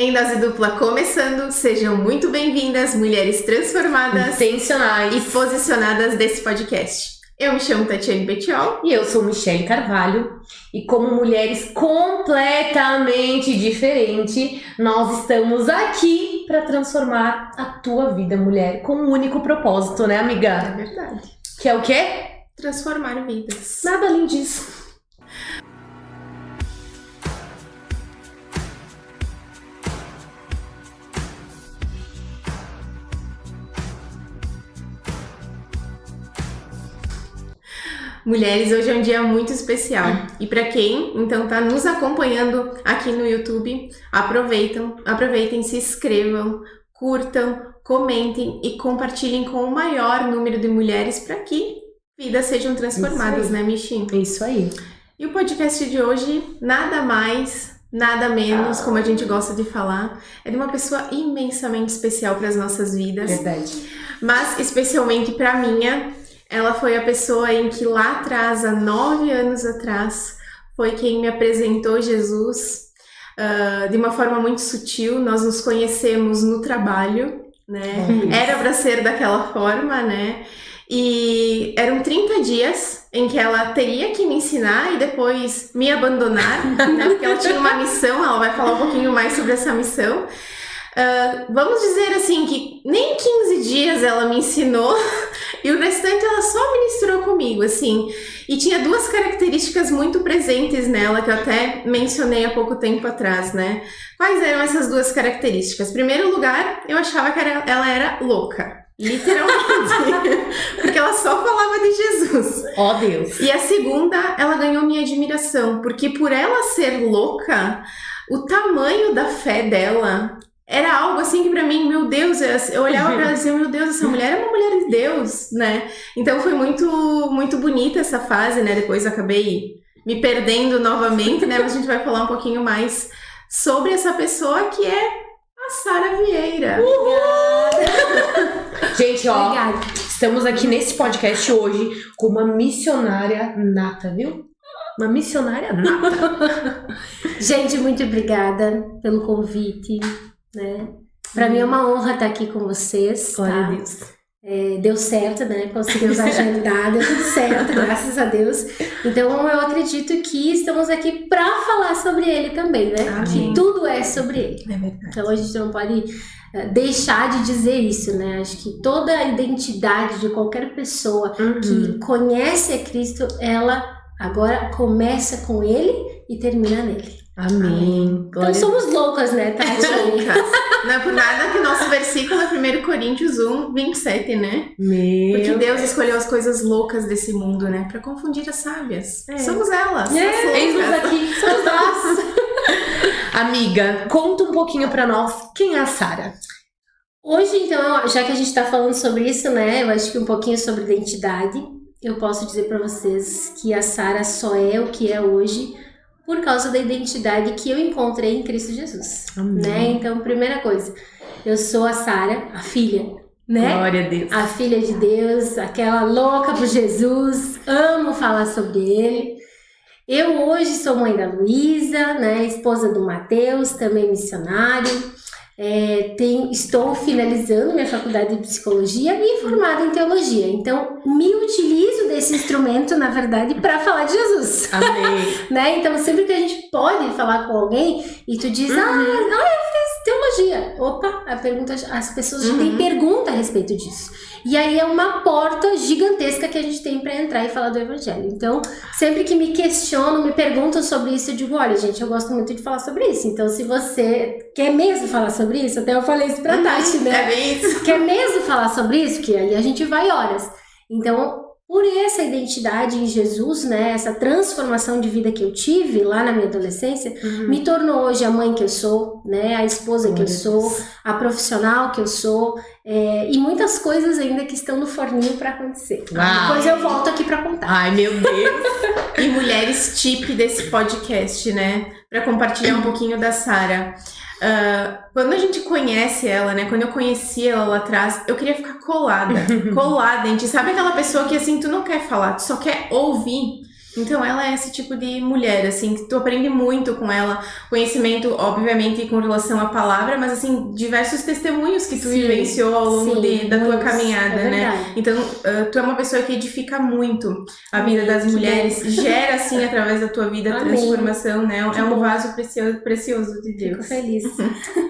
Em dose dupla começando, sejam muito bem-vindas, mulheres transformadas, intencionais e posicionadas desse podcast. Eu me chamo Tatiane Bettiol. E eu sou Michele Carvalho. E como mulheres completamente diferentes, nós estamos aqui para transformar a tua vida, mulher, com um único propósito, né, amiga? É verdade. Que é o quê? Transformar vidas. Nada além disso. Mulheres, hoje é um dia muito especial. E para quem, então, tá nos acompanhando aqui no YouTube, aproveitem, se inscrevam, curtam, comentem e compartilhem com o maior número de mulheres para que vidas sejam transformadas, né, Michi? Isso aí. E o podcast de hoje, nada mais, nada menos, como a gente gosta de falar, é de uma pessoa imensamente especial para as nossas vidas. Verdade. Mas especialmente para minha. Ela foi a pessoa em que lá atrás, há 9 anos atrás, foi quem me apresentou Jesus de uma forma muito sutil. Nós nos conhecemos no trabalho, né? Era para ser daquela forma, né? E eram 30 dias em que ela teria que me ensinar e depois me abandonar, né? Porque ela tinha uma missão, ela vai falar um pouquinho mais sobre essa missão. Vamos dizer assim que nem 15 dias ela me ensinou e o restante ela só ministrou comigo, assim. E tinha 2 características muito presentes nela que eu até mencionei há pouco tempo atrás, né? Quais eram essas 2 características? Em primeiro lugar, eu achava que ela era louca. Literalmente. Porque ela só falava de Jesus. Ó Deus. E a segunda, ela ganhou minha admiração. Porque por ela ser louca, o tamanho da fé dela era algo assim que pra mim, meu Deus, eu olhava pra ela e dizia, meu Deus, essa mulher é uma mulher de Deus, né? Então foi muito, muito bonita essa fase, né? Depois eu acabei me perdendo novamente, né? Mas a gente vai falar um pouquinho mais sobre essa pessoa que é a Sara Vieira. Gente, ó, obrigada. Estamos aqui nesse podcast hoje com uma missionária nata, viu? Uma missionária nata. Gente, muito obrigada pelo convite, né? Pra mim é uma honra estar aqui com vocês. Glória a Deus. Deu certo, né? Conseguimos agendar, deu tudo certo, graças a Deus. Então eu acredito que estamos aqui pra falar sobre ele também, né? Amém. Que tudo é sobre ele. É verdade. Então a gente não pode deixar de dizer isso, né? Acho que toda a identidade de qualquer pessoa que conhece a Cristo, ela agora começa com ele e termina nele. Amém. Então somos loucas, né, Tati? Loucas. Não é por nada que o nosso versículo é 1 Coríntios 1, 27, né? Porque Deus escolheu as coisas loucas desse mundo, né? Pra confundir as sábias. Somos elas. Eis-nos aqui, somos nós. Amiga, conta um pouquinho pra nós quem é a Sara. Hoje, então, já que a gente tá falando sobre isso, né? Eu acho que um pouquinho sobre identidade. Eu posso dizer pra vocês que a Sara só é o que é hoje por causa da identidade que eu encontrei em Cristo Jesus. Amém. Né? Então, primeira coisa, eu sou a Sara, a filha, né? Glória a Deus. A filha de Deus, aquela louca por Jesus, amo falar sobre ele. Eu hoje sou mãe da Luísa, né? Esposa do Mateus, também missionário. Estou finalizando minha faculdade de psicologia e formada em teologia. Então, me utilizo desse instrumento, na verdade, para falar de Jesus. Amém. Né? Então, sempre que a gente pode falar com alguém e tu diz, eu fiz teologia. Opa, as pessoas já têm pergunta a respeito disso. E aí é uma porta gigantesca que a gente tem para entrar e falar do evangelho. Então, sempre que me questionam, me perguntam sobre isso, eu digo, olha, gente, eu gosto muito de falar sobre isso. Então, se você quer mesmo falar sobre isso, até eu falei isso pra Tati, né? É bem isso. Quer mesmo falar sobre isso? Que aí a gente vai horas. Então, por essa identidade em Jesus, né, essa transformação de vida que eu tive lá na minha adolescência, me tornou hoje a mãe que eu sou, né, a esposa que eu sou, a profissional que eu sou, e muitas coisas ainda que estão no forninho para acontecer. Uau. Depois eu volto aqui para contar. Ai, meu Deus. E mulheres tip desse podcast, né, para compartilhar um pouquinho da Sara. Quando a gente conhece ela, né? Quando eu conheci ela lá atrás, eu queria ficar colada. Colada, gente. Sabe aquela pessoa que assim, tu não quer falar, tu só quer ouvir. Então ela é esse tipo de mulher, assim, que tu aprende muito com ela, conhecimento, obviamente, com relação à palavra, mas assim, diversos testemunhos que tu vivenciou ao longo da tua caminhada, né? Então, tu é uma pessoa que edifica muito a vida das mulheres, gera, assim, através da tua vida, transformação, né? É um vaso precioso de Deus. Fico feliz.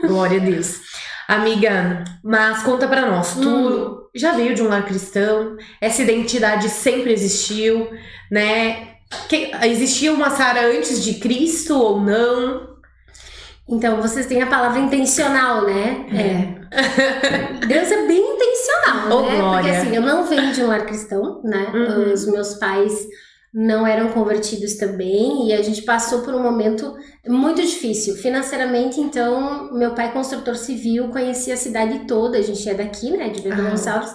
Glória a Deus. Amiga, mas conta pra nós, tu já veio de um lar cristão, essa identidade sempre existiu, né? Existia uma Sara antes de Cristo ou não? Então, vocês têm a palavra intencional, né? Deus é bem intencional, né? Glória. Porque assim, eu não venho de um lar cristão, né? Os meus pais não eram convertidos também e a gente passou por um momento muito difícil. Financeiramente, então, meu pai é construtor civil, conhecia a cidade toda, a gente é daqui, né? De Bento Gonçalves.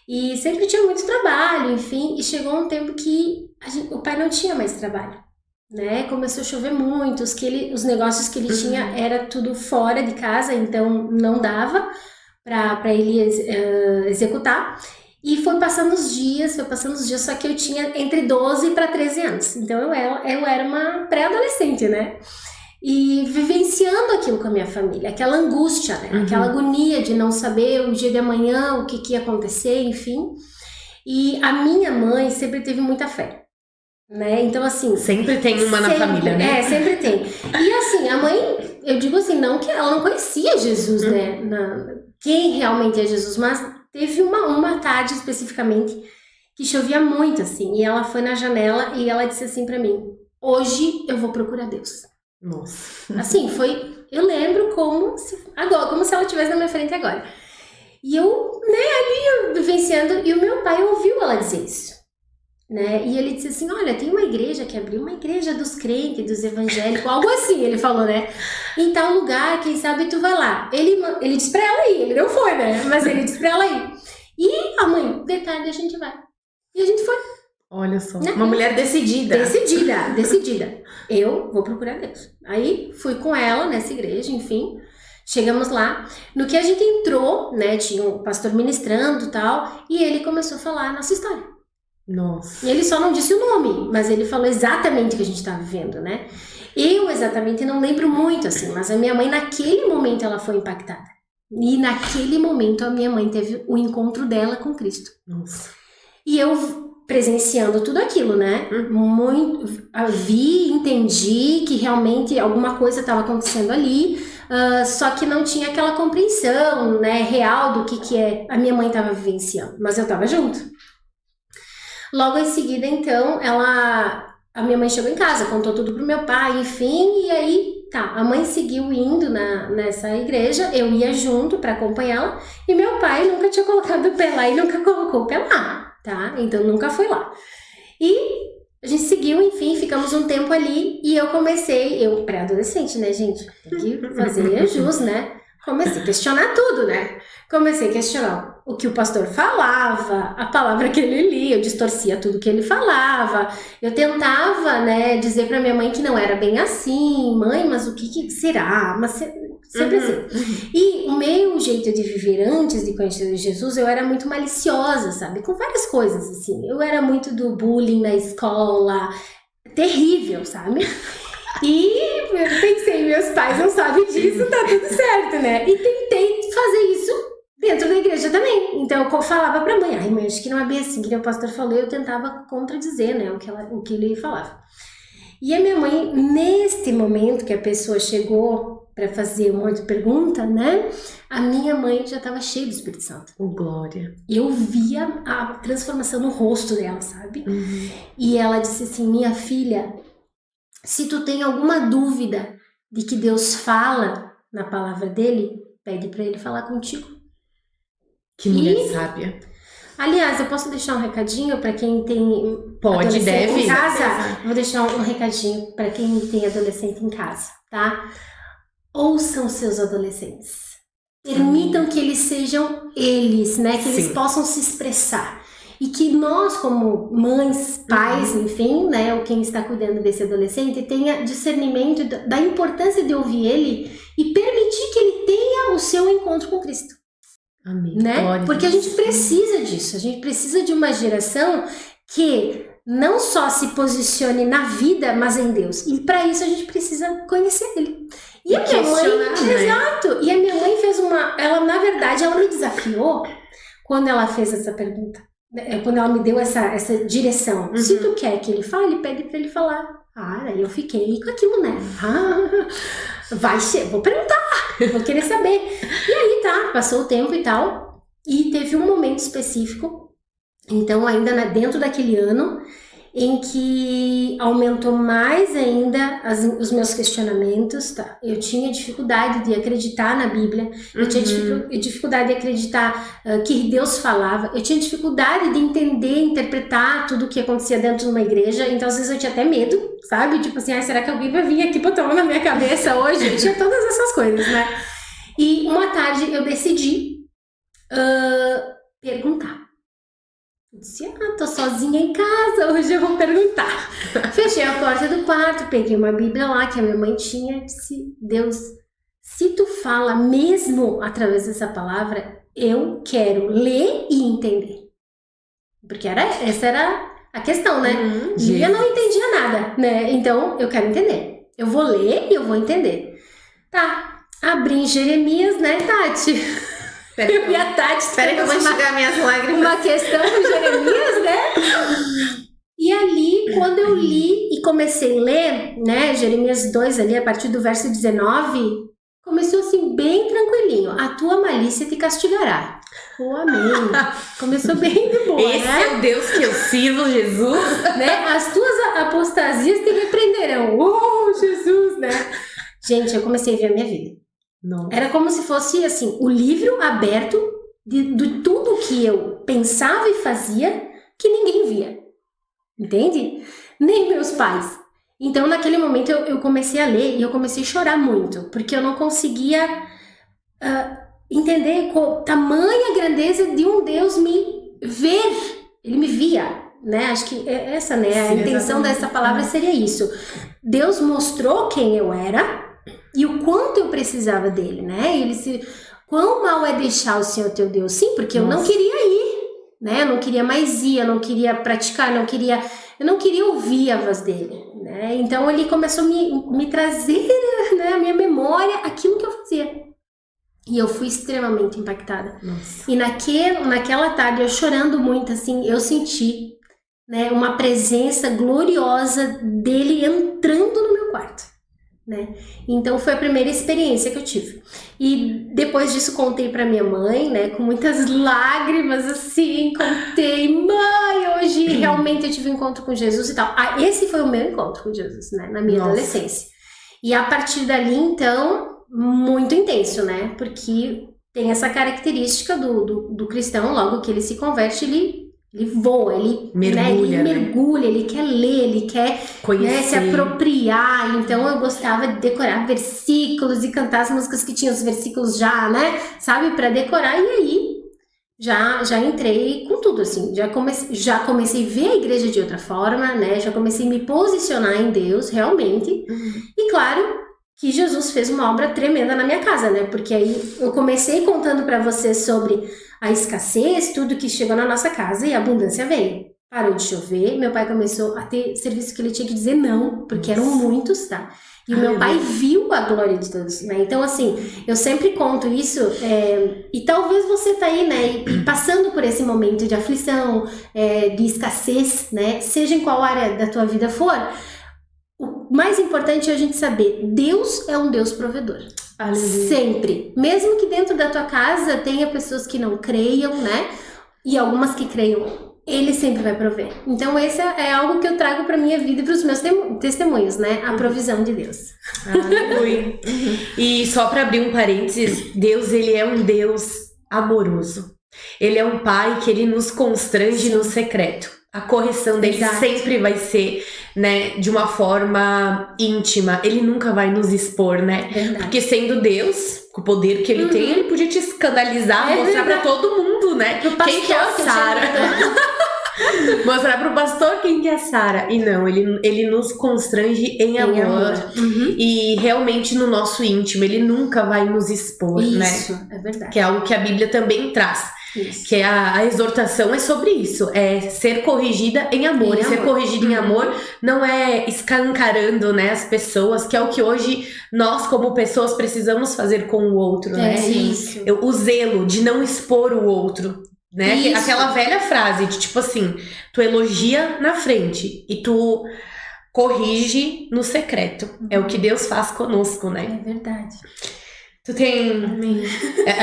E sempre tinha muito trabalho, enfim, e chegou um tempo que o pai não tinha mais trabalho, né? Começou a chover muito, os negócios que ele tinha era tudo fora de casa, então não dava para ele executar. E foi passando os dias, só que eu tinha entre 12 para 13 anos, então eu era uma pré-adolescente, né? E vivenciando aquilo com a minha família, aquela angústia, né? Aquela agonia de não saber o dia de amanhã, o que ia acontecer, enfim. E a minha mãe sempre teve muita fé, né? Então, assim... Sempre tem uma na família, né? Sempre tem. E assim, a mãe, eu digo assim, não que ela não conhecia Jesus, né? Quem realmente é Jesus, mas teve uma tarde especificamente que chovia muito, assim. E ela foi na janela e ela disse assim pra mim, hoje eu vou procurar Deus. Nossa. Assim, eu lembro como se ela estivesse na minha frente agora. E eu, ali vivenciando, e o meu pai ouviu ela dizer isso, né? E ele disse assim, olha, tem uma igreja que abriu, uma igreja dos crentes, dos evangélicos, algo assim, ele falou, né? Em tal lugar, quem sabe tu vai lá. Ele disse pra ela ir, ele não foi, né? Mas ele disse pra ela ir. E a mãe, de tarde a gente vai. E a gente foi. Olha só. Uma mulher decidida. Decidida. Eu vou procurar Deus. Aí fui com ela nessa igreja, enfim. Chegamos lá. No que a gente entrou, né? Tinha um pastor ministrando e tal. E ele começou a falar a nossa história. Nossa. E ele só não disse o nome, mas ele falou exatamente o que a gente estava vivendo, né? Eu exatamente não lembro muito, assim. Mas a minha mãe, naquele momento, ela foi impactada. E naquele momento, a minha mãe teve o encontro dela com Cristo. Nossa. E eu... presenciando tudo aquilo, né? Entendi que realmente alguma coisa estava acontecendo ali, só que não tinha aquela compreensão, né, real do que a minha mãe estava vivenciando, mas eu estava junto. Logo em seguida, então, a minha mãe chegou em casa, contou tudo pro meu pai, enfim, e aí, a mãe seguiu indo nessa igreja, eu ia junto para acompanhá-la, e meu pai nunca tinha colocado o pé lá e nunca colocou o pé lá. Tá? Então nunca fui lá. E a gente seguiu, enfim, ficamos um tempo ali e eu pré-adolescente, né, gente? Tem que fazer jus, né? Comecei a questionar tudo, né? Comecei a questionar o que o pastor falava, a palavra que ele lia, eu distorcia tudo que ele falava. Eu tentava, né, dizer pra minha mãe que não era bem assim. Mãe, mas o que será? Mas sempre assim. E o meu jeito de viver antes de conhecer Jesus, eu era muito maliciosa, sabe? Com várias coisas, assim. Eu era muito do bullying na escola, terrível, sabe? E eu pensei, meus pais não sabem disso, tá tudo certo, né? E tentei fazer isso dentro da igreja também. Então eu falava pra mãe, mãe, acho que não é bem assim, que o pastor falou, eu tentava contradizer, né, o que ele falava. E a minha mãe, neste momento que a pessoa chegou para fazer uma outra pergunta, né, a minha mãe já estava cheia do Espírito Santo. Glória. Eu via a transformação no rosto dela, sabe? E ela disse assim, minha filha, se tu tem alguma dúvida de que Deus fala na palavra dele, pede para ele falar contigo. Que mulher sábia. Aliás, eu posso deixar um recadinho para quem tem adolescente em casa? Vou deixar um recadinho para quem tem adolescente em casa, tá? Ouçam seus adolescentes. Permitam que eles sejam eles, né? Que eles possam se expressar. E que nós, como mães, pais, enfim, né, ou quem está cuidando desse adolescente, tenha discernimento da importância de ouvir ele e permitir que ele tenha o seu encontro com Cristo. Amém. Né? Porque a gente precisa disso. A gente precisa de uma geração que não só se posicione na vida, mas em Deus. E para isso a gente precisa conhecer Ele. E a minha mãe, né? exato. E a minha mãe fez ela na verdade, ela me desafiou quando ela fez essa pergunta. Quando ela me deu essa direção. Se tu quer que ele fale, pede para ele falar. Aí eu fiquei com aquilo, né? Vai ser, vou perguntar, vou querer saber. E aí tá, passou o tempo e tal. E teve um momento específico, então ainda dentro daquele ano, em que aumentou mais ainda os meus questionamentos, tá? Eu tinha dificuldade de acreditar na Bíblia, eu tinha dificuldade de acreditar que Deus falava, eu tinha dificuldade de entender, interpretar tudo o que acontecia dentro de uma igreja, então às vezes eu tinha até medo, sabe? Tipo assim, será que alguém vai vir aqui botar uma na minha cabeça hoje? Eu tinha todas essas coisas, né? E uma tarde eu decidi perguntar. Eu disse, tô sozinha em casa, hoje eu vou perguntar. Fechei a porta do quarto, peguei uma Bíblia lá que a minha mãe tinha, disse, Deus, se tu fala mesmo através dessa palavra, eu quero ler e entender. Porque essa era a questão, né? E eu não entendia nada, né? Então, eu quero entender. Eu vou ler e eu vou entender. Tá, abri em Jeremias, né, Tati? Eu e a Tati. Espera que eu vou enxugar minhas lágrimas. Uma questão com Jeremias, né? E ali, quando eu li e comecei a ler, né, Jeremias 2 ali, a partir do verso 19, começou assim, bem tranquilinho. A tua malícia te castigará. Amém. Começou bem de boa, Esse né? é o Deus que eu sirvo, Jesus. Né? As tuas apostasias te repreenderão. Jesus, né? Gente, eu comecei a ver a minha vida. Não. Era como se fosse assim, o livro aberto de tudo que eu pensava e fazia que ninguém via. Entende? Nem meus pais. Então, naquele momento, eu comecei a ler e eu comecei a chorar muito, porque eu não conseguia entender tamanha grandeza de um Deus me ver. Ele me via, né? Acho que essa, né? Sim, a intenção dessa palavra seria isso. Deus mostrou quem eu era e o quanto eu precisava dele, né? Quão mal é deixar o Senhor teu Deus? Sim, porque eu não queria ir, né? Eu não queria mais ir, eu não queria praticar, eu não queria ouvir a voz dele, né? Então ele começou a me trazer, né, a minha memória, aquilo que eu fazia. E eu fui extremamente impactada. Nossa. E naquela tarde, eu chorando muito, assim, eu senti, né, uma presença gloriosa dele entrando no meu quarto. Né? Então foi a primeira experiência que eu tive. E depois disso contei pra minha mãe, né, com muitas lágrimas assim, contei, mãe, hoje realmente eu tive um encontro com Jesus e tal. Esse foi o meu encontro com Jesus, né, na minha adolescência. E a partir dali, então, muito intenso, né, porque tem essa característica do cristão, logo que ele se converte, ele voa, ele mergulha, ele quer ler, ele quer, né, se apropriar. Então eu gostava de decorar versículos e cantar as músicas que tinham os versículos já, né, sabe, para decorar. E aí já entrei com tudo, assim, já comecei a ver a igreja de outra forma, né, já comecei a me posicionar em Deus realmente. E claro que Jesus fez uma obra tremenda na minha casa, né, porque aí eu comecei contando para você sobre a escassez, tudo que chegou na nossa casa, e a abundância veio. Parou de chover, meu pai começou a ter serviço que ele tinha que dizer não, porque eram muitos, tá? E o meu pai viu a glória de Deus, né? Então, assim, eu sempre conto isso, e talvez você tá aí, né, e passando por esse momento de aflição, de escassez, né, seja em qual área da tua vida for, o mais importante é a gente saber, Deus é um Deus provedor. Aleluia. Sempre. Mesmo que dentro da tua casa tenha pessoas que não creiam, né? E algumas que creiam, ele sempre vai prover. Então, esse é algo que eu trago pra minha vida e pros meus testemunhos, né? A provisão de Deus. Aleluia. E só pra abrir um parênteses, Deus, ele é um Deus amoroso. Ele é um pai que ele nos constrange no secreto. A correção dele sempre vai ser, né, de uma forma íntima. Ele nunca vai nos expor, né? Verdade. Porque sendo Deus, com o poder que ele tem, ele podia te escandalizar, mostrar pra todo mundo, né? Quem que é a Sara? Mostrar pro pastor quem que é a Sara. E não, ele nos constrange em amor. E realmente no nosso íntimo, ele nunca vai nos expor, né? Isso, é verdade. Que é algo que a Bíblia também traz. Isso. Que a exortação é sobre isso, é ser corrigida em amor. Em E ser amor. corrigida em amor não é escancarando, né, as pessoas, que é o que hoje nós, como pessoas, precisamos fazer com o outro, né? Isso. O zelo de não expor o outro, né? Isso. Aquela velha frase de tipo assim, tu elogia na frente e tu corrige no secreto. É o que Deus faz conosco, né? É verdade. Tu tem... Amém.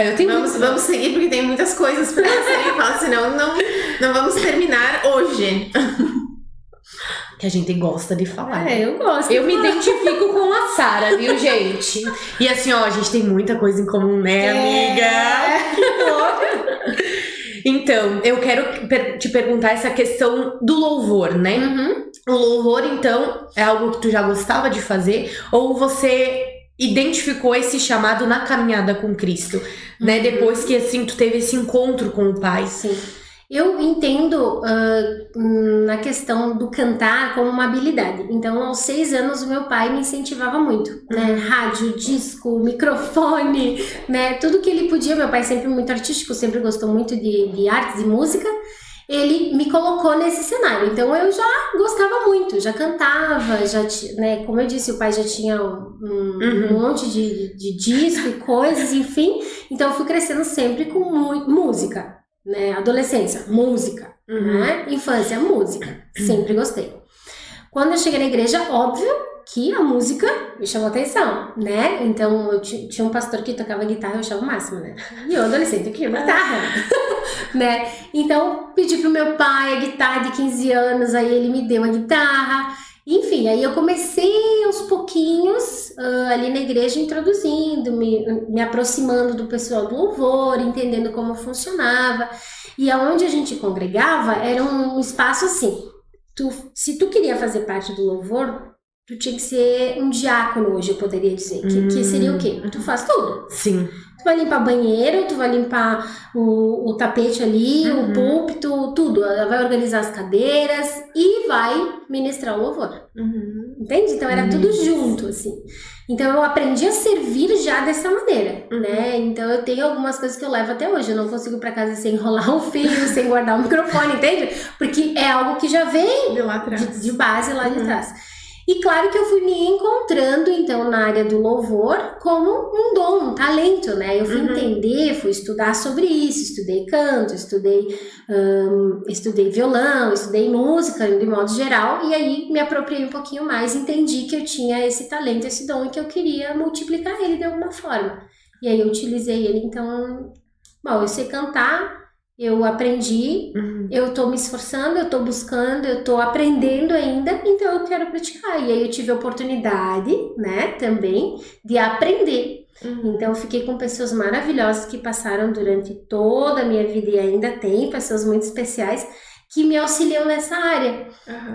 Eu tenho Vamos seguir, porque tem muitas coisas pra serem faladas, senão não vamos terminar hoje. que a gente gosta de falar. Eu gosto. Eu me identifico com a Sara, viu, gente? E assim, ó, a gente tem muita coisa em comum, né, amiga? Então, eu quero te perguntar essa questão do louvor, né? O louvor, então, é algo que tu já gostava de fazer? Ou você identificou esse chamado na caminhada com Cristo, né? Depois que, assim, tu teve esse encontro com o Pai. Sim. Eu entendo na questão do cantar como uma habilidade. Então, aos 6 anos, o meu pai me incentivava muito, né? Rádio, disco, microfone, né? Tudo que ele podia. Meu pai sempre muito artístico, sempre gostou muito de artes e música. Ele me colocou nesse cenário. Então, eu já gostava muito, já cantava, né? Como eu disse, o pai já tinha um monte de disco e coisas, enfim. Então, eu fui crescendo sempre com música. Né? Adolescência, música, né? Infância, música, sempre gostei. Quando eu cheguei na igreja, óbvio que a música me chamou atenção, né? Então eu tinha um pastor que tocava guitarra, eu achava o máximo, né? E eu, adolescente, eu queria uma guitarra, né? Então pedi pro meu pai a guitarra de 15 anos, aí ele me deu a guitarra. Enfim, aí eu comecei aos pouquinhos ali na igreja introduzindo, me aproximando do pessoal do louvor, entendendo como funcionava. E aonde a gente congregava era um espaço assim, se tu queria fazer parte do louvor, tu tinha que ser um diácono hoje, eu poderia dizer. Que seria o quê? Tu faz tudo. Sim. Tu vai limpar banheiro, tu vai limpar o tapete ali, o púlpito, tudo. Ela vai organizar as cadeiras e vai ministrar o louvor. Entende? Então era tudo junto, assim. Então eu aprendi a servir já dessa maneira, né? Então eu tenho algumas coisas que eu levo até hoje. Eu não consigo ir pra casa sem enrolar um fio, sem guardar o microfone, entende? Porque é algo que já vem De lá atrás. de base lá de trás. E claro que eu fui me encontrando, então, na área do louvor como um dom, um talento, né? Eu fui entender, fui estudar sobre isso, estudei canto, estudei violão, estudei música, de modo geral, e aí me apropriei um pouquinho mais, entendi que eu tinha esse talento, esse dom, e que eu queria multiplicar ele de alguma forma. E aí eu utilizei ele, então, bom, eu sei cantar, eu aprendi, eu tô me esforçando, eu tô buscando, eu tô aprendendo ainda, então eu quero praticar. E aí eu tive a oportunidade, né, também, de aprender. Então eu fiquei com pessoas maravilhosas que passaram durante toda a minha vida e ainda tem, pessoas muito especiais, que me auxiliam nessa área.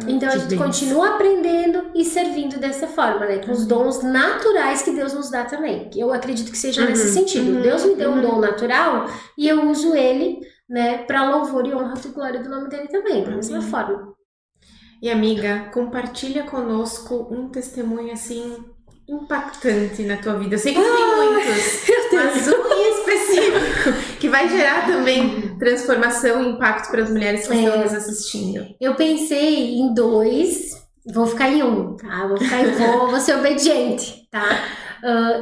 Então a gente continua aprendendo e servindo dessa forma, né? Com os dons naturais que Deus nos dá também. Eu acredito que seja nesse sentido. Deus me deu um dom natural e eu uso ele, né, para louvor e honra e glória do nome dele também, da mesma forma. E amiga, compartilha conosco um testemunho assim impactante na tua vida. Eu sei que tu tem muitos, mas um em específico que vai gerar também transformação e impacto para as mulheres que estão nos assistindo. Eu pensei em 2, vou ficar em 1, tá? Vou ser obediente, tá?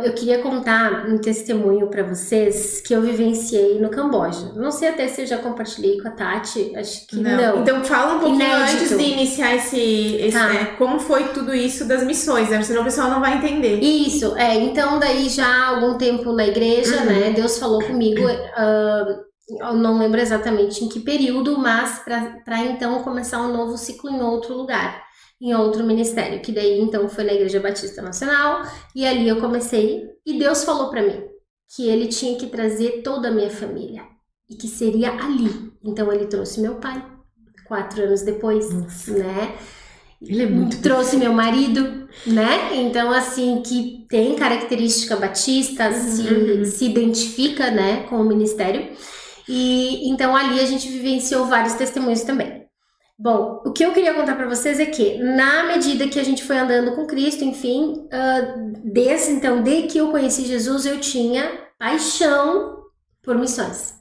Eu queria contar um testemunho para vocês que eu vivenciei no Camboja. Não sei até se eu já compartilhei com a Tati, acho que não. Então fala um pouquinho Inédito. antes de iniciar esse Tá. né, como foi tudo isso das missões, né? Senão o pessoal não vai entender. Isso, então daí já há algum tempo na igreja, né, Deus falou comigo, eu não lembro exatamente em que período, mas para então começar um novo ciclo em outro lugar, em outro ministério, que daí então foi na Igreja Batista Nacional, e ali eu comecei, e Deus falou para mim que ele tinha que trazer toda a minha família, e que seria ali. Então ele trouxe meu pai, 4 anos depois, né? Ele é muito Trouxe meu marido, né? Então, assim, que tem característica batista, se identifica, né, com o ministério. E então ali a gente vivenciou vários testemunhos também. Bom, o que eu queria contar para vocês é que, na medida que a gente foi andando com Cristo, enfim, desde que eu conheci Jesus, eu tinha paixão por missões.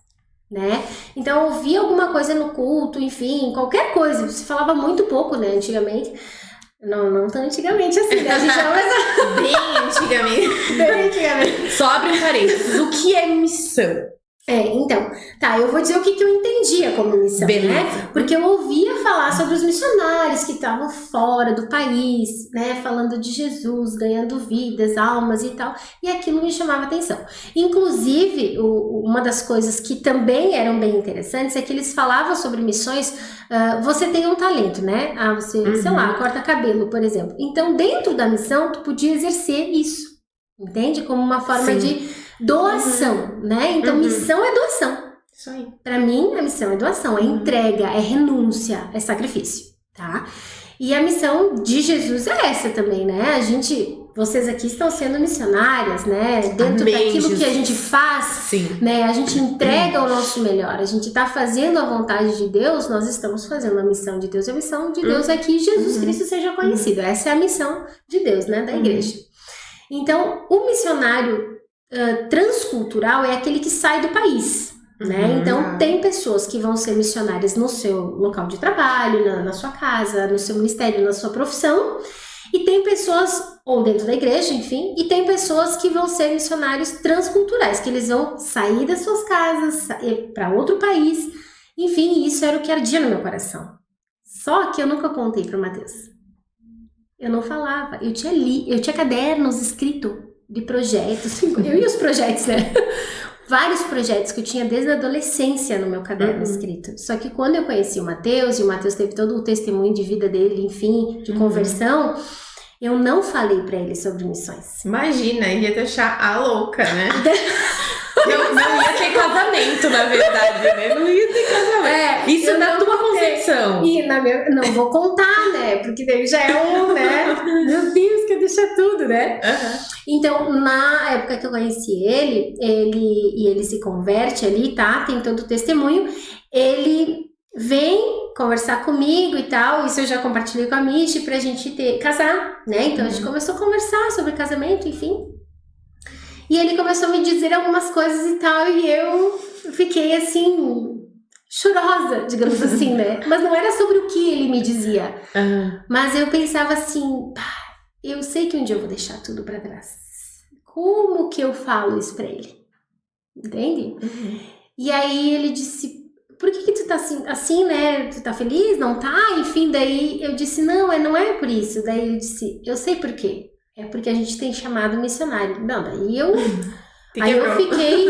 né? Então eu ouvia alguma coisa no culto, enfim, qualquer coisa. Se falava muito pouco, né, antigamente. Não tão antigamente assim, né? A gente era mais... Bem antigamente. Bem antigamente. Só abre um parênteses. O que é missão? Então, tá, eu vou dizer o que eu entendia como missão, Beleza. né? Porque eu ouvia falar sobre os missionários que estavam fora do país, né? Falando de Jesus, ganhando vidas, almas e tal. E aquilo me chamava atenção. Inclusive, uma das coisas que também eram bem interessantes é que eles falavam sobre missões. Você tem um talento, né? Você, sei lá, corta cabelo, por exemplo. Então, dentro da missão, tu podia exercer isso. Entende? Como uma forma de doação, né? Então, missão é doação. Isso aí. Pra mim, a missão é doação, é entrega, é renúncia, é sacrifício, tá? E a missão de Jesus é essa também, né? Vocês aqui estão sendo missionárias, né? Dentro daquilo que a gente faz, né? A gente entrega o nosso melhor, a gente tá fazendo a vontade de Deus, nós estamos fazendo a missão de Deus. A missão de Deus é que Jesus Cristo seja conhecido. Essa é a missão de Deus, né? Da igreja. Então, o missionário transcultural é aquele que sai do país, né? Então, tem pessoas que vão ser missionárias no seu local de trabalho, na sua casa, no seu ministério, na sua profissão, e tem pessoas, ou dentro da igreja, enfim, e tem pessoas que vão ser missionários transculturais, que eles vão sair das suas casas, para outro país, enfim, isso era o que ardia no meu coração. Só que eu nunca contei para o Matheus. Eu não falava, eu tinha cadernos escritos de projetos, eu e os projetos, né? Vários projetos que eu tinha desde a adolescência no meu caderno escrito. Só que quando eu conheci o Matheus, e o Matheus teve todo o testemunho de vida dele, enfim, de conversão, eu não falei pra ele sobre missões. Imagina, ia te achar a louca, né? Não ia ter casamento, na verdade, né? Não ia ter casamento. Isso na tua concepção. E não vou contar, né? Porque daí já é né? Meu Deus, quer deixar tudo, né? Então, na época que eu conheci ele se converte ali, tá? Tem todo o testemunho. Ele vem conversar comigo e tal. Isso eu já compartilhei com a Michi pra gente casar, né? Então, a gente começou a conversar sobre casamento, enfim. E ele começou a me dizer algumas coisas e tal, e eu fiquei assim, chorosa, digamos assim, né? Mas não era sobre o que ele me dizia. Mas eu pensava assim, eu sei que um dia eu vou deixar tudo pra trás. Como que eu falo isso pra ele? Entende? E aí ele disse, por que tu tá assim, né? Tu tá feliz? Não tá? Enfim, daí eu disse, não é por isso. Daí ele disse, eu sei por quê. É porque a gente tem chamado missionário. Não, daí eu fiquei...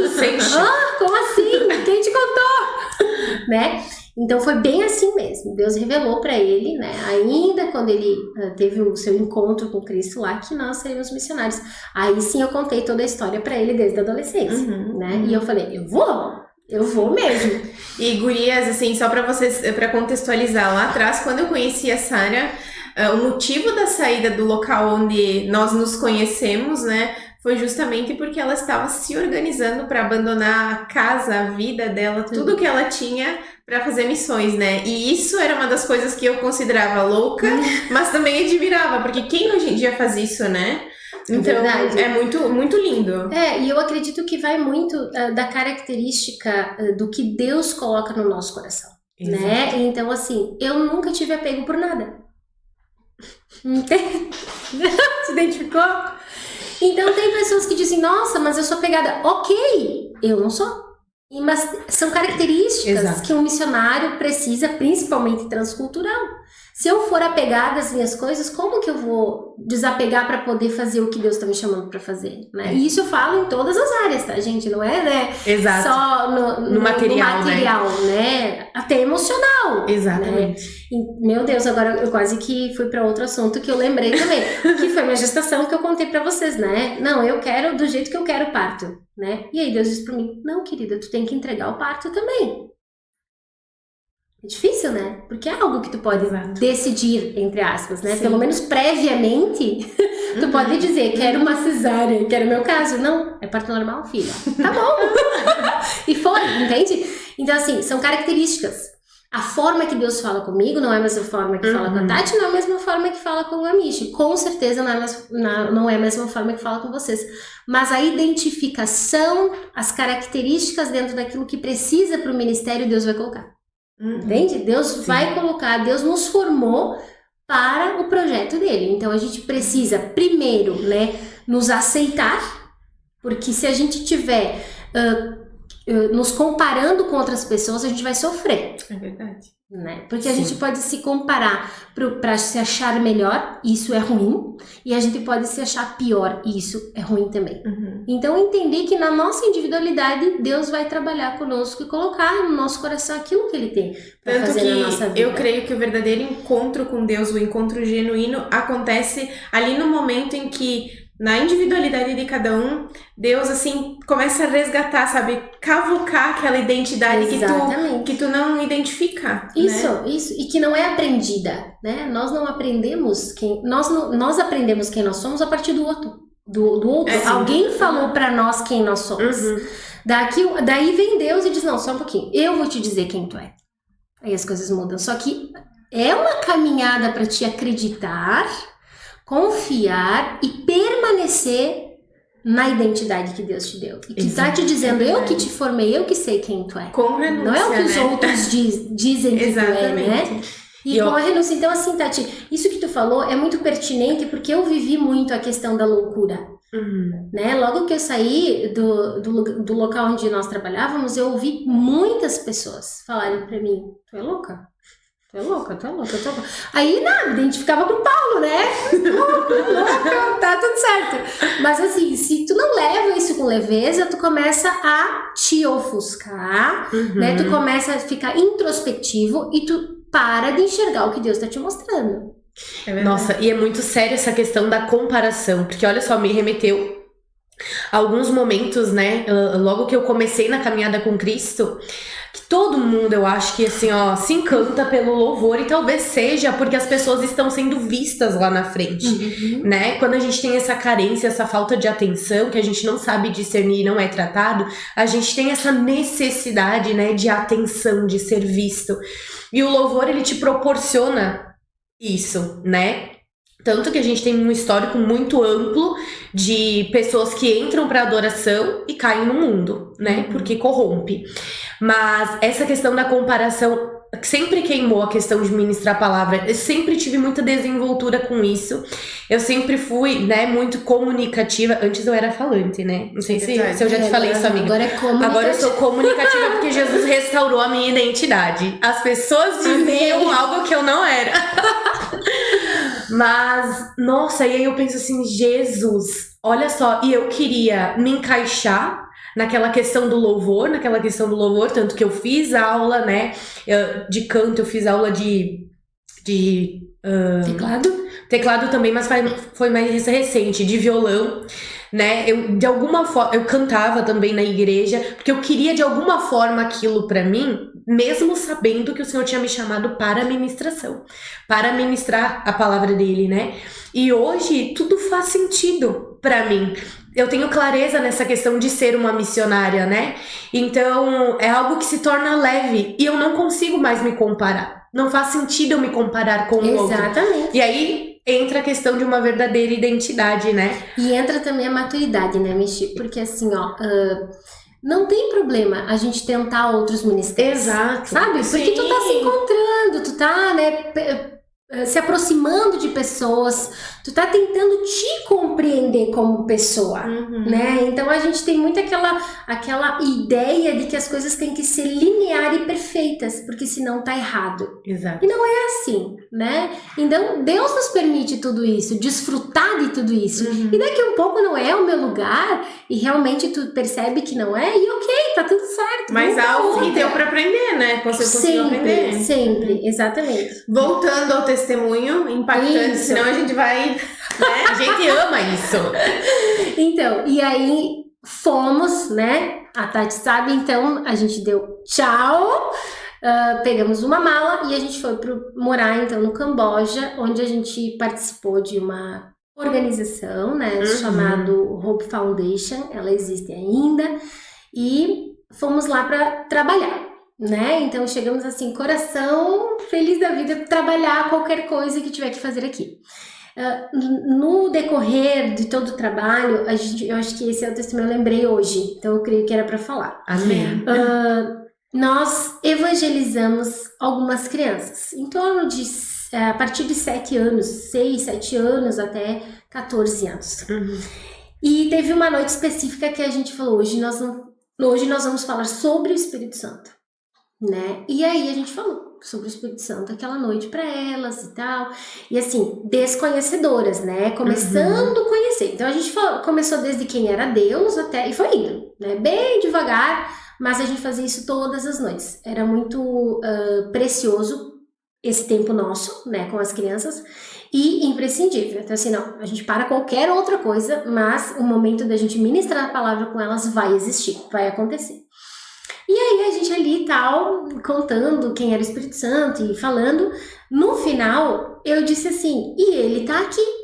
como assim? Quem te contou? Né? Então foi bem assim mesmo. Deus revelou pra ele, né? Ainda quando ele teve o seu encontro com Cristo lá, que nós seríamos missionários. Aí sim eu contei toda a história pra ele desde a adolescência, né? E eu falei, eu vou mesmo. E gurias, assim, só pra vocês, pra contextualizar, lá atrás, quando eu conheci a Sara, o motivo da saída do local onde nós nos conhecemos, né, foi justamente porque ela estava se organizando para abandonar a casa, a vida dela, tudo que ela tinha para fazer missões, né? E isso era uma das coisas que eu considerava louca, mas também admirava, porque quem hoje em dia faz isso, né? Então, é muito, muito lindo. E eu acredito que vai muito da característica do que Deus coloca no nosso coração, né? Então, assim, eu nunca tive apego por nada. Se identificou? Então tem pessoas que dizem, nossa, mas eu sou apegada. Ok, eu não sou. Mas são características que um missionário precisa, principalmente transcultural. Se eu for apegada às minhas coisas, como que eu vou desapegar para poder fazer o que Deus está me chamando para fazer? Né? E isso eu falo em todas as áreas, tá, gente? Não é, né? Só no material, né? Até emocional. Exatamente. Né? E, meu Deus, agora eu quase que fui para outro assunto que eu lembrei também, que foi minha gestação que eu contei para vocês, né? Não, eu quero do jeito que eu quero o parto, né? E aí Deus disse para mim, não, querida, tu tem que entregar o parto também. É difícil, né? Porque é algo que tu pode decidir, entre aspas, né? Sim. Pelo menos previamente, tu pode dizer, quero uma cesárea, quero o meu caso. Não, é parto normal, filha. Tá bom. E foi, entende? Então, assim, são características. A forma que Deus fala comigo não é a mesma forma que fala com a Tati, não é a mesma forma que fala com a Michi. Com certeza não é a mesma forma que fala com vocês. Mas a identificação, as características dentro daquilo que precisa para o ministério, Deus vai colocar. Entende? Deus vai colocar, Deus nos formou para o projeto dele. Então a gente precisa, primeiro, né, nos aceitar, porque se a gente tiver nos comparando com outras pessoas, a gente vai sofrer. É verdade. Né? Porque a gente pode se comparar para se achar melhor, isso é ruim, e a gente pode se achar pior, e isso é ruim também. Então entender que na nossa individualidade Deus vai trabalhar conosco e colocar no nosso coração aquilo que Ele tem para fazer na nossa vida. Eu creio que o verdadeiro encontro com Deus, o encontro genuíno, acontece ali no momento em que, na individualidade de cada um, Deus, assim, começa a resgatar, sabe? Cavucar aquela identidade que tu não identifica. Isso. E que não é aprendida, né? Nós não aprendemos nós aprendemos quem nós somos a partir do outro. Do outro. Alguém falou pra nós quem nós somos. Daí vem Deus e diz, não, só um pouquinho. Eu vou te dizer quem tu é. Aí as coisas mudam. Só que é uma caminhada pra te acreditar, confiar e permanecer na identidade que Deus te deu. E que tá te dizendo, eu que te formei, eu que sei quem tu é. Com renúncia, não é o que os outros dizem que tu é, né? E com a renúncia. Então, assim, Tati, isso que tu falou é muito pertinente porque eu vivi muito a questão da loucura. Né? Logo que eu saí do local onde nós trabalhávamos, eu ouvi muitas pessoas falarem pra mim, tu é louca? Tu é louca. Aí, me identificava com o Paulo, né? Louca, tá tudo certo. Mas assim, se tu não leva isso com leveza, tu começa a te ofuscar, né? Tu começa a ficar introspectivo e tu para de enxergar o que Deus tá te mostrando. Nossa, e é muito sério essa questão da comparação, porque olha só, me remeteu a alguns momentos, né? Logo que eu comecei na caminhada com Cristo, que todo mundo, eu acho que assim, ó, se encanta pelo louvor, e talvez seja porque as pessoas estão sendo vistas lá na frente, né? Quando a gente tem essa carência, essa falta de atenção, que a gente não sabe discernir e não é tratado, a gente tem essa necessidade, né, de atenção, de ser visto. E o louvor, ele te proporciona isso, né? Tanto que a gente tem um histórico muito amplo de pessoas que entram para adoração e caem no mundo, né? Porque corrompe. Mas essa questão da comparação sempre queimou a questão de ministrar a palavra. Eu sempre tive muita desenvoltura com isso. Eu sempre fui, né, muito comunicativa. Antes eu era falante, né? Não sei se eu já te falei isso, amiga. Agora eu sou comunicativa porque Jesus restaurou a minha identidade. As pessoas diziam algo que eu não era. Mas, nossa, e aí eu penso assim, Jesus, olha só, e eu queria me encaixar naquela questão do louvor, tanto que eu fiz aula, né, de canto, eu fiz aula de teclado também, mas foi mais recente, de violão, né, de alguma forma, eu cantava também na igreja, porque eu queria de alguma forma aquilo pra mim, mesmo sabendo que o Senhor tinha me chamado para a ministração, para ministrar a palavra dele, né, e hoje tudo faz sentido pra mim. Eu tenho clareza nessa questão de ser uma missionária, né? Então, é algo que se torna leve e eu não consigo mais me comparar. Não faz sentido eu me comparar com o outro. Exatamente. E aí entra a questão de uma verdadeira identidade, né? E entra também a maturidade, né, Michi? Porque assim, ó, não tem problema a gente tentar outros ministérios. Exato. Sabe? Porque tu tá se encontrando, tu tá, né, se aproximando de pessoas, tu tá tentando te compreender como pessoa, né? Então a gente tem muito aquela ideia de que as coisas têm que ser linear e perfeitas, porque senão tá errado. Exato. E não é assim, né? Então Deus nos permite tudo isso, desfrutar de tudo isso. E daqui a um pouco não é o meu lugar e realmente tu percebe que não é, e ok, tá tudo certo. Mas há algo que deu pra aprender, né? Você conseguiu aprender. Sempre, exatamente. Voltando ao testemunho impactante, Isso. senão a gente vai, né? A gente ama isso. Então, e aí fomos, né? A Tati sabe, então a gente deu tchau, pegamos uma mala e a gente foi morar então no Camboja, onde a gente participou de uma organização, né? Chamado Hope Foundation, ela existe ainda, e fomos lá para trabalhar. né? Então chegamos assim, coração feliz da vida, trabalhar qualquer coisa que tiver que fazer aqui. No decorrer de todo o trabalho, eu acho que esse é o testemunho que eu lembrei hoje, então eu creio que era para falar. Amém. Nós evangelizamos algumas crianças, em torno de, a partir de 7 anos, 6, 7 anos até 14 anos. E teve uma noite específica que a gente falou, hoje nós vamos falar sobre o Espírito Santo, né? E aí a gente falou sobre o Espírito Santo aquela noite para elas e tal, e assim, desconhecedoras, né? Começando a conhecer. Então a gente começou desde quem era Deus até, e foi indo, né? Bem devagar, mas a gente fazia isso todas as noites. Era muito precioso esse tempo nosso, né, com as crianças, e imprescindível. Então assim, não, a gente para qualquer outra coisa, mas o momento da gente ministrar a palavra com elas vai existir, vai acontecer. E aí a gente ali e tal, contando quem era o Espírito Santo e falando, no final eu disse assim, e ele tá aqui.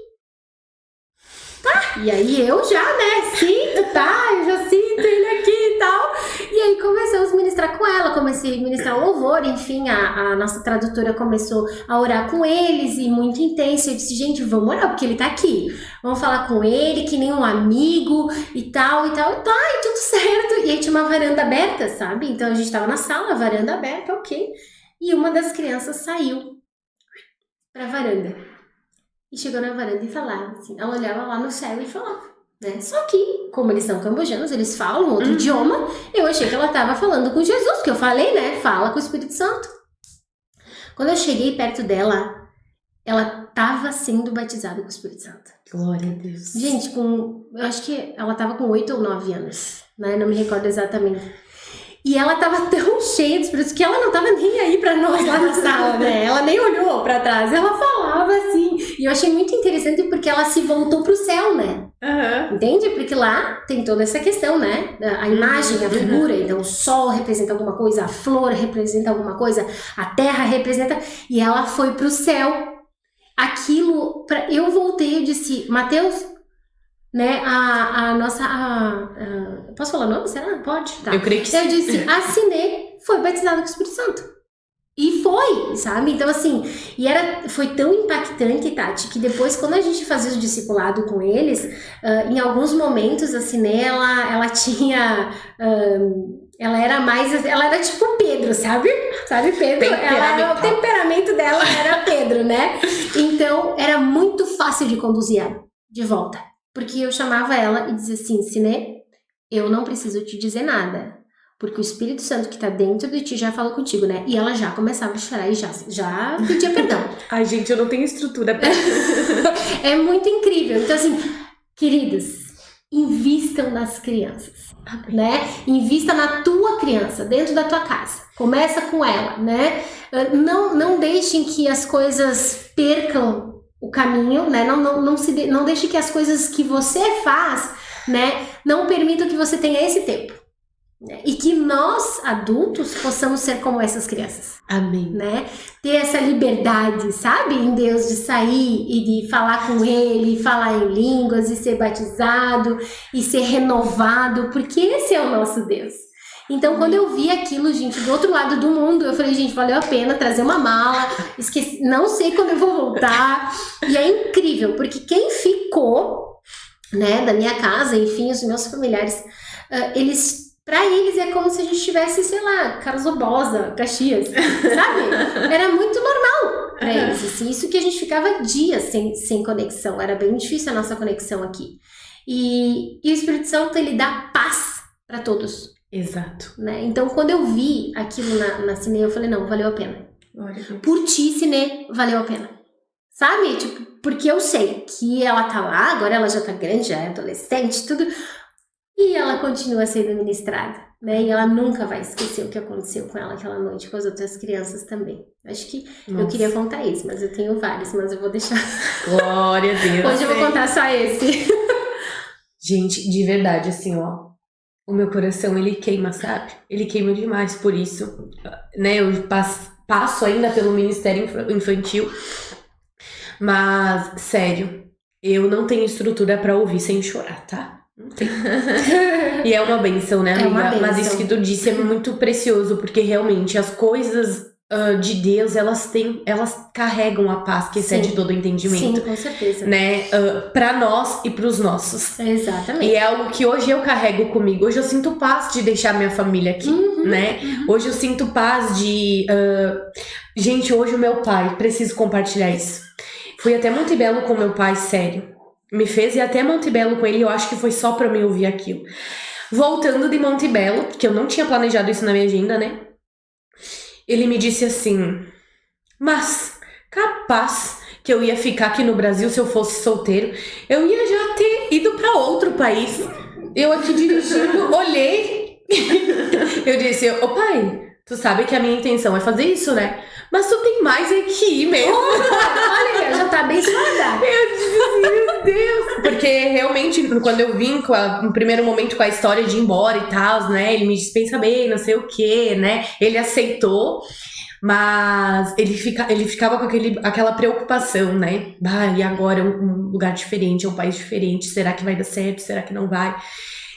Tá? E aí eu já, né, sinto, tá? Eu já sinto ele aqui e tal. E aí começamos a ministrar com ela, comecei a ministrar louvor, enfim, a nossa tradutora começou a orar com eles e muito intenso. Eu disse, gente, vamos orar, porque ele tá aqui. Vamos falar com ele, que nem um amigo e tal, e tal. E tá, e tudo certo. E aí tinha uma varanda aberta, sabe? Então a gente tava na sala, varanda aberta, ok. E uma das crianças saiu pra varanda. E chegou na varanda e falava assim, ela olhava lá no céu e falava, né? Só que, como eles são cambojanos, eles falam outro idioma, eu achei que ela estava falando com Jesus, porque eu falei, né? Fala com o Espírito Santo. Quando eu cheguei perto dela, ela estava sendo batizada com o Espírito Santo. Glória a Deus. Gente, eu acho que ela estava com 8 ou 9 anos, né? Não me recordo exatamente. E ela tava tão cheia de Espírito que ela não tava nem aí pra nós lá na sala, né? Ela nem olhou pra trás, ela falava assim. E eu achei muito interessante porque ela se voltou pro céu, né? Entende? Porque lá tem toda essa questão, né? A imagem, a figura. Então o sol representa alguma coisa, a flor representa alguma coisa, a terra representa... E ela foi pro céu. Aquilo... Eu voltei e disse, Mateus... Né, posso falar o nome? Será? Pode? Tá. Eu creio que sim. Eu disse, a Sinê foi batizada com o Espírito Santo. E foi, sabe? Então, assim, foi tão impactante, Tati, que depois, quando a gente fazia o discipulado com eles, em alguns momentos, a Sinê, ela tinha... ela era tipo Pedro, sabe? Sabe, Pedro? O temperamento dela era Pedro, né? Então, era muito fácil de conduzir ela de volta. Porque eu chamava ela e dizia assim, Sinê, eu não preciso te dizer nada, porque o Espírito Santo que tá dentro de ti já fala contigo, né? E ela já começava a chorar e já pedia perdão. Ai, gente, eu não tenho estrutura pra isso. É muito incrível. Então, assim, queridos, invistam nas crianças, né? Invista na tua criança, dentro da tua casa. Começa com ela, né? Não deixem que as coisas percam o caminho, né? Não deixe que as coisas que você faz, né, não permitam que você tenha esse tempo, né? E que nós, adultos, possamos ser como essas crianças. Amém. Né? Ter essa liberdade, sabe? Em Deus, de sair e de falar com Ele, falar em línguas, e ser batizado, e ser renovado, porque esse é o nosso Deus. Então, quando eu vi aquilo, gente, do outro lado do mundo, eu falei, gente, valeu a pena trazer uma mala, esqueci, não sei quando eu vou voltar. E é incrível, porque quem ficou, né, da minha casa, enfim, os meus familiares, pra eles é como se a gente estivesse, sei lá, Carlos Obosa, Caxias, sabe? Era muito normal pra eles, assim, isso que a gente ficava dias sem conexão, era bem difícil a nossa conexão aqui. E o Espírito Santo, ele dá paz pra todos. Exato. Né? Então, quando eu vi aquilo na Sinê, eu falei, não, valeu a pena. Por ti, Sinê, valeu a pena. Sabe? Tipo, porque eu sei que ela tá lá, agora ela já tá grande, já é adolescente, tudo. E ela continua sendo ministrada, né? E ela nunca vai esquecer o que aconteceu com ela aquela noite, com as outras crianças também. Acho que eu queria contar esse, mas eu tenho vários, mas eu vou deixar. Glória a Deus. Hoje eu vou contar só esse. Gente, de verdade, assim, ó. O meu coração, ele queima, sabe? Ele queima demais por isso, né? Eu passo ainda pelo ministério infantil, mas, sério, eu não tenho estrutura pra ouvir sem chorar, tá? E é uma benção, né, amiga? É uma bênção. Mas isso que tu disse é muito precioso, porque realmente as coisas de Deus, elas carregam a paz que excede Sim. todo o entendimento. Sim, com certeza. Né? Pra nós e pros nossos. Exatamente. E é algo que hoje eu carrego comigo. Hoje eu sinto paz de deixar minha família aqui, né? Hoje eu sinto paz de... Gente, hoje o meu pai, preciso compartilhar isso. Fui até Montebello com meu pai, sério. Me fez ir até Montebello com ele, eu acho que foi só pra me ouvir aquilo. Voltando de Montebello, porque eu não tinha planejado isso na minha agenda, né? Ele me disse assim, mas capaz que eu ia ficar aqui no Brasil se eu fosse solteiro, eu ia já ter ido pra outro país. Eu aqui dirigindo, olhei, eu disse, ô pai, tu sabe que a minha intenção é fazer isso, né? Mas tu tem mais é que ir mesmo. Olha, já tá bem devagar. Eu disse assim, meu Deus. Porque realmente, quando eu vim no primeiro momento com a história de ir embora e tal, né? Ele me disse, pensa bem, não sei o que, né? Ele aceitou, mas ele ficava com aquela preocupação, né? E agora é um lugar diferente, é um país diferente. Será que vai dar certo? Será que não vai?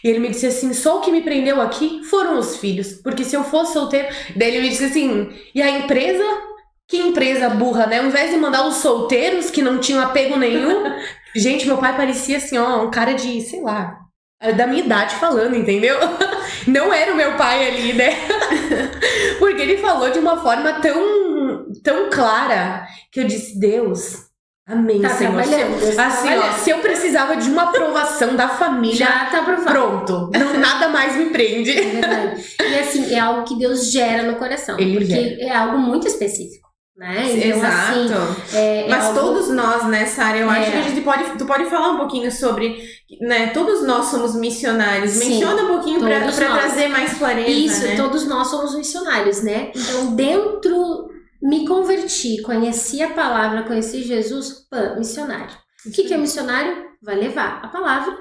E ele me disse assim, só o que me prendeu aqui foram os filhos. Porque se eu fosse solteiro... Daí ele me disse assim, e a empresa? Que empresa burra, né? Ao invés de mandar os solteiros que não tinham apego nenhum... Gente, meu pai parecia assim, ó, um cara de, sei lá, da minha idade falando, entendeu? Não era o meu pai ali, né? Porque ele falou de uma forma tão clara que eu disse, Deus... Amém, Tá Senhor. Assim, ó, se eu precisava de uma aprovação da família, já tá aprovado. Pronto. Não, nada mais me prende. É verdade. E assim, é algo que Deus gera no coração. Porque é algo muito específico, né? Então, Exato. Assim, mas algo... todos nós, né, Sara? Eu acho que tu pode falar um pouquinho sobre, né? Todos nós somos missionários. Sim, menciona um pouquinho pra trazer mais clareza. Isso, né? todos nós somos missionários, né? Então, me converti, conheci a palavra, conheci Jesus, missionário. O que é missionário? Vai levar a palavra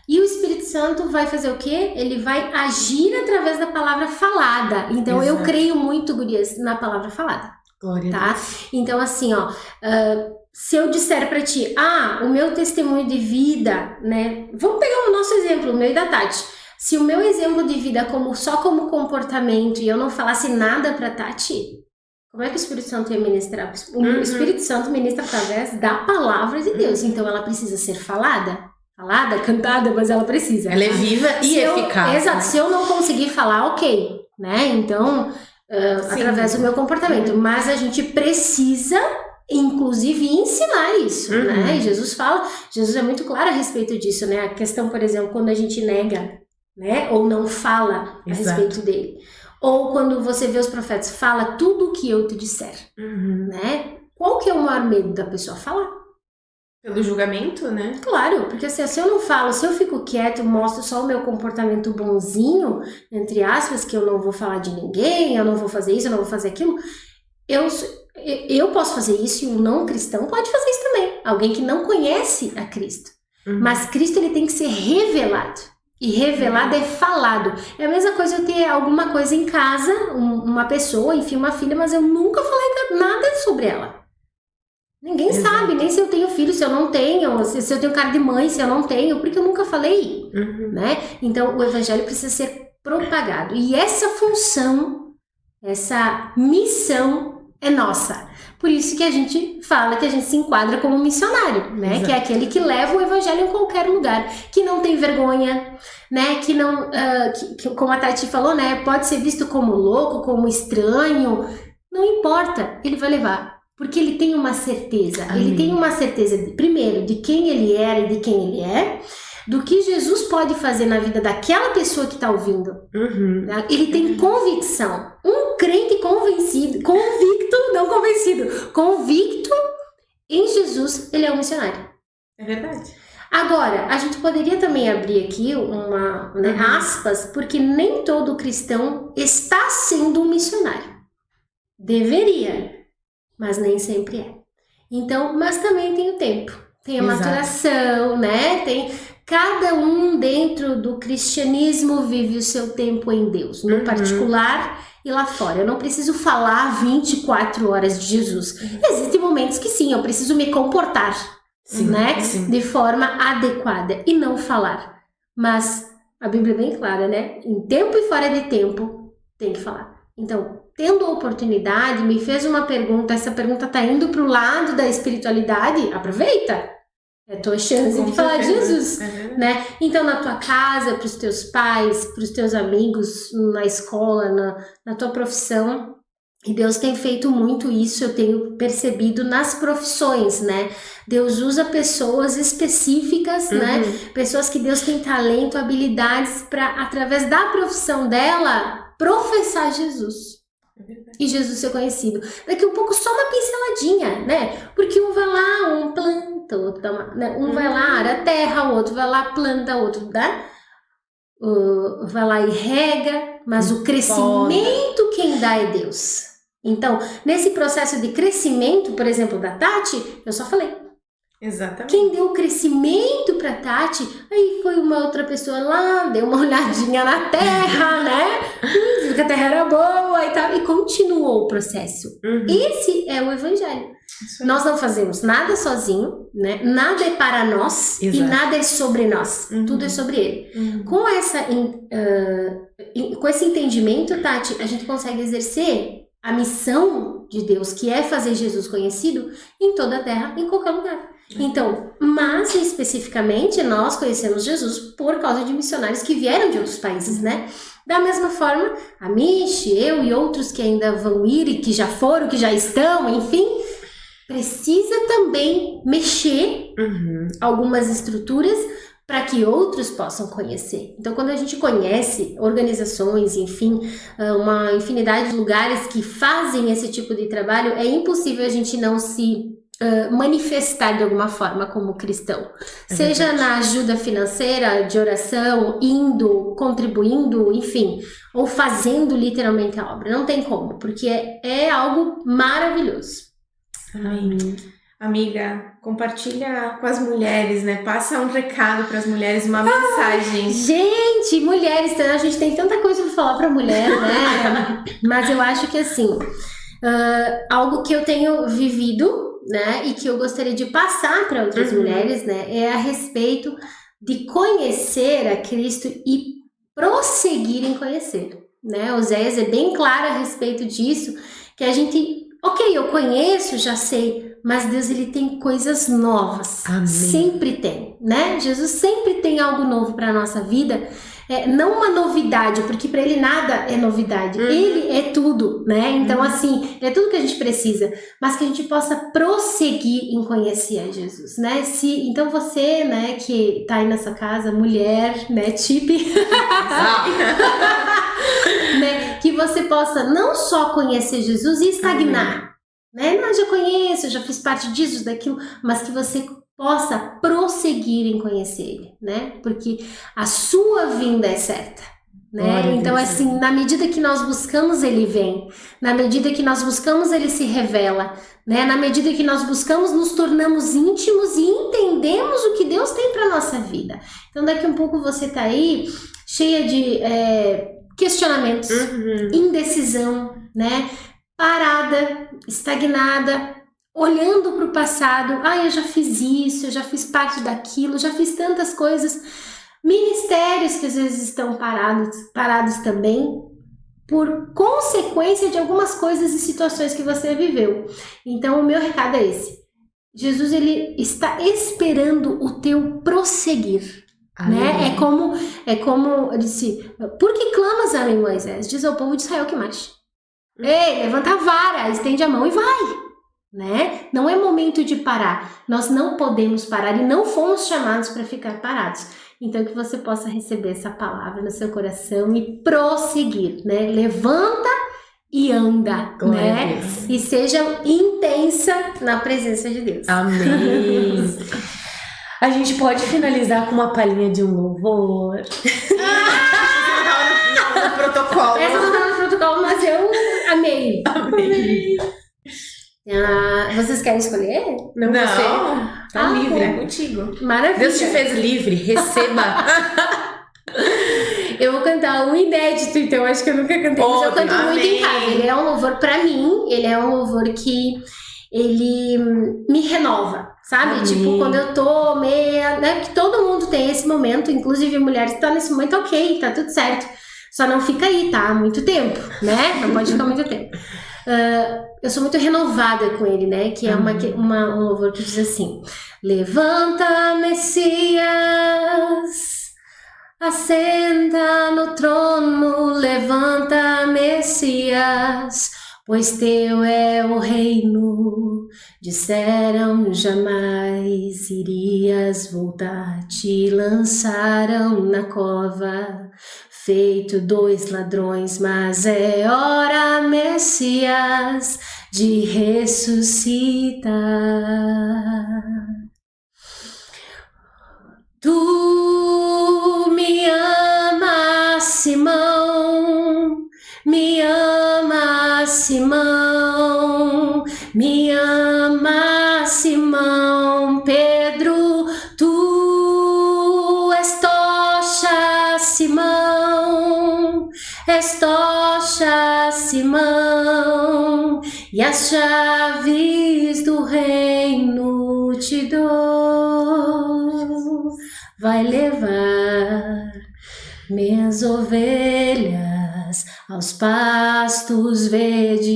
e o Espírito Santo vai fazer o quê? Ele vai agir através da palavra falada. Então, eu creio muito, gurias, na palavra falada. Glória tá? a Deus. Então, assim, ó, se eu disser pra ti, o meu testemunho de vida, né? Vamos pegar o nosso exemplo, o meu e da Tati. Se o meu exemplo de vida só como comportamento e eu não falasse nada pra Tati, como é que o Espírito Santo ia ministrar? O Espírito Santo ministra através da palavra de Deus. Então, ela precisa ser falada, cantada, mas ela precisa. Ela é viva e eficaz. Exato. Né? Se eu não conseguir falar, ok, né? Então, através do meu comportamento. Mas a gente precisa, inclusive, ensinar isso, né? E Jesus é muito claro a respeito disso, né? A questão, por exemplo, quando a gente nega, né? Ou não fala a respeito dele. Ou quando você vê os profetas, fala tudo o que eu te disser, né? Qual que é o maior medo da pessoa falar? Pelo julgamento, né? Claro, porque assim, se eu não falo, se eu fico quieto, mostro só o meu comportamento bonzinho, entre aspas, que eu não vou falar de ninguém, eu não vou fazer isso, eu não vou fazer aquilo, eu posso fazer isso e um não cristão pode fazer isso também. Alguém que não conhece a Cristo. Mas Cristo, ele tem que ser revelado. E revelado é falado. É a mesma coisa eu ter alguma coisa em casa, uma pessoa, enfim, uma filha, mas eu nunca falei nada sobre ela. Ninguém sabe, nem se eu tenho filho, se eu não tenho, se eu tenho cara de mãe, se eu não tenho, porque eu nunca falei, né? Então, o evangelho precisa ser propagado. E essa função, essa missão é nossa. Por isso que a gente fala que a gente se enquadra como missionário, né? Exato. Que é aquele que leva o evangelho em qualquer lugar, que não tem vergonha, né? Que não, que, como a Tati falou, né? Pode ser visto como louco, como estranho, não importa, ele vai levar. Porque ele tem uma certeza, ele tem uma certeza, primeiro, de quem ele era e de quem ele é, do que Jesus pode fazer na vida daquela pessoa que está ouvindo. Ele tem convicção. Um crente convicto em Jesus, ele é um missionário. É verdade. Agora, a gente poderia também abrir aqui aspas, porque nem todo cristão está sendo um missionário. Deveria, mas nem sempre é. Então, mas também tem o tempo. Tem a maturação, né? Cada um dentro do cristianismo vive o seu tempo em Deus, no particular e lá fora. Eu não preciso falar 24 horas de Jesus. Existem momentos que sim, eu preciso me comportar, né? De forma adequada e não falar. Mas a Bíblia é bem clara, né? Em tempo e fora de tempo, tem que falar. Então, tendo a oportunidade, me fez uma pergunta, essa pergunta tá indo pro lado da espiritualidade, aproveita! É tua chance de falar de Jesus, né? Então, na tua casa, pros teus pais, pros teus amigos, na escola, na tua profissão. E Deus tem feito muito isso, eu tenho percebido nas profissões, né? Deus usa pessoas específicas, né? Pessoas que Deus tem talento, habilidades para, através da profissão dela, professar Jesus. E Jesus ser conhecido. Daqui um pouco só uma pinceladinha, né? Porque um vai lá, um planta, o outro dá uma, né? Um vai lá, ara a terra, o outro vai lá, planta, o outro dá. Vai lá e rega, mas o crescimento quem dá é Deus. Então, nesse processo de crescimento, por exemplo, da Tati, eu só falei. Exatamente. Quem deu o crescimento pra Tati, aí foi uma outra pessoa lá, deu uma olhadinha na terra, né? Viu que a terra era boa e tal, e continuou o processo. Esse é o evangelho. Nós não fazemos nada sozinho, né? Nada é para nós. Exato. E nada é sobre nós. Tudo é sobre ele. Com esse entendimento, Tati, a gente consegue exercer a missão de Deus, que é fazer Jesus conhecido em toda a terra, em qualquer lugar. Então, mas especificamente nós conhecemos Jesus por causa de missionários que vieram de outros países, né? Da mesma forma, a Michi, eu e outros que ainda vão ir e que já foram, que já estão, enfim, precisa também mexer algumas estruturas para que outros possam conhecer. Então, quando a gente conhece organizações, enfim, uma infinidade de lugares que fazem esse tipo de trabalho, é impossível a gente não se manifestar de alguma forma como cristão. Seja na ajuda financeira, de oração, indo, contribuindo, enfim, ou fazendo literalmente a obra. Não tem como, porque é algo maravilhoso. Amém. Amiga, compartilha com as mulheres, né? Passa um recado para as mulheres, uma mensagem. Gente, mulheres, a gente tem tanta coisa para falar para mulher, né? Mas eu acho que assim, algo que eu tenho vivido, né? E que eu gostaria de passar para outras mulheres, né? É a respeito de conhecer a Cristo e prosseguir em conhecer, né? Oséias é bem claro a respeito disso, que a gente, ok, eu conheço, já sei. Mas Deus, ele tem coisas novas. Amém. Sempre tem, né? Jesus sempre tem algo novo para a nossa vida. Não uma novidade, porque para ele nada é novidade. Ele é tudo, né? Então, assim, é tudo que a gente precisa. Mas que a gente possa prosseguir em conhecer a Jesus, né? Então você, né, que tá aí nessa casa, mulher, né, Tipe, né, que você possa não só conhecer Jesus e estagnar. Né? Não, já conheço, já fiz parte disso, daquilo, mas que você possa prosseguir em conhecer ele, né? Porque a sua vinda é certa, né? Então, assim, na medida que nós buscamos, ele vem. Na medida que nós buscamos, ele se revela, né? Na medida que nós buscamos, nos tornamos íntimos e entendemos o que Deus tem para nossa vida. Então, daqui um pouco você tá aí cheia de questionamentos, indecisão, né? Parada, estagnada, olhando para o passado. Eu já fiz isso, eu já fiz parte daquilo, já fiz tantas coisas. Ministérios que às vezes estão parados também, por consequência de algumas coisas e situações que você viveu. Então, o meu recado é esse. Jesus, ele está esperando o teu prosseguir. Né? É como eu disse, por que clamas a mim, Moisés? Diz ao povo de Israel que marche. Ei, levanta a vara, estende a mão e vai, né? Não é momento de parar. Nós não podemos parar e não fomos chamados para ficar parados. Então, que você possa receber essa palavra no seu coração e prosseguir, né? Levanta e anda, né? E seja intensa na presença de Deus. Amém. A gente pode finalizar com uma palhinha de um louvor. Protocolo. Essa não tá no protocolo, mas eu amei. Vocês querem escolher? Não. Você? Tá livre, é contigo. Maravilha. Deus te fez livre, receba. Eu vou cantar um inédito, então acho que eu nunca cantei, mas eu canto muito em casa. Ele é um louvor pra mim, ele é um louvor que ele me renova, sabe? Amém. Tipo, quando eu tô meia, né? Que todo mundo tem esse momento, inclusive mulheres que estão nesse momento, ok, tá tudo certo. Só não fica aí, tá? Há muito tempo, né? Não pode ficar muito tempo. Eu sou muito renovada com ele, né? Que é um louvor que diz assim: levanta, Messias, assenta no trono, levanta, Messias, pois teu é o reino. Disseram jamais irias voltar, te lançaram na cova, feito 2 ladrões, mas é hora, Messias, de ressuscitar. Tu me amas, Simão, me amas, Simão, me amas, Simão. Pedro, tu és tocha, Simão, és tocha, Simão, e as chaves do reino te dou. Vai levar minhas ovelhas aos pastos verdes.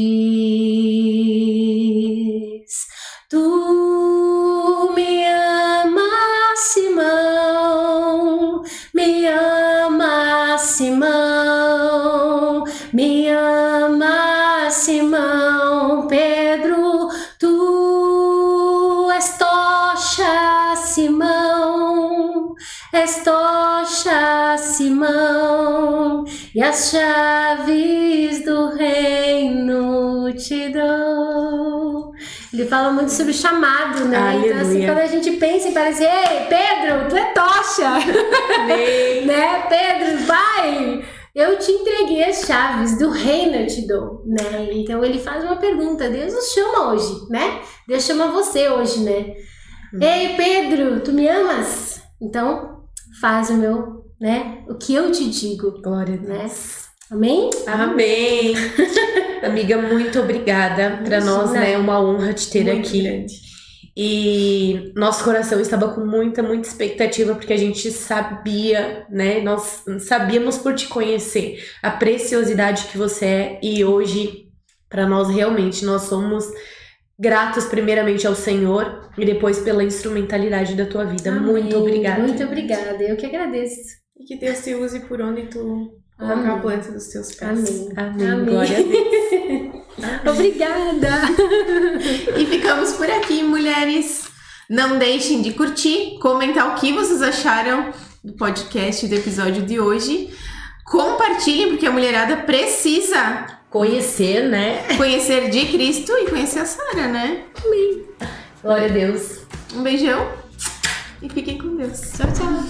Tu me amas, Simão, me amas, Simão, me amas, Simão. Pedro, tu és tocha, Simão, és tocha, Simão, e as chaves do reino te dou. Ele fala muito sobre chamado, né? Aleluia. Então, assim, quando a gente pensa e parece, ei, Pedro, tu é tocha! Né? Pedro, vai! Eu te entreguei as chaves do reino, eu te dou, né? Então ele faz uma pergunta, Deus nos chama hoje, né? Deus chama você hoje, né? Ei, Pedro, tu me amas? Então, faz o meu, né? O que eu te digo. Glória a Né? Deus. Amém? Amém. Amiga, muito obrigada. Para nós, né, é uma honra te ter Muito aqui. grande. E nosso coração estava com muita expectativa, porque a gente sabia, né? Nós sabíamos por te conhecer a preciosidade que você é. E hoje, para nós, realmente, nós somos gratos primeiramente ao Senhor e depois pela instrumentalidade da tua vida. Amém. Muito obrigada. Muito obrigada. Eu que agradeço. E que Deus te use por onde tu colocar Amém. a planta dos teus pés. Amém. Amém. Amém. Glória a Deus. Obrigada. E ficamos por aqui, mulheres. Não deixem de curtir, comentar o que vocês acharam do podcast, do episódio de hoje. Compartilhem, porque a mulherada precisa Conhecer, né? conhecer de Cristo e conhecer a Sara, né? Glória a Deus. Um beijão e fiquem com Deus. Tchau, tchau.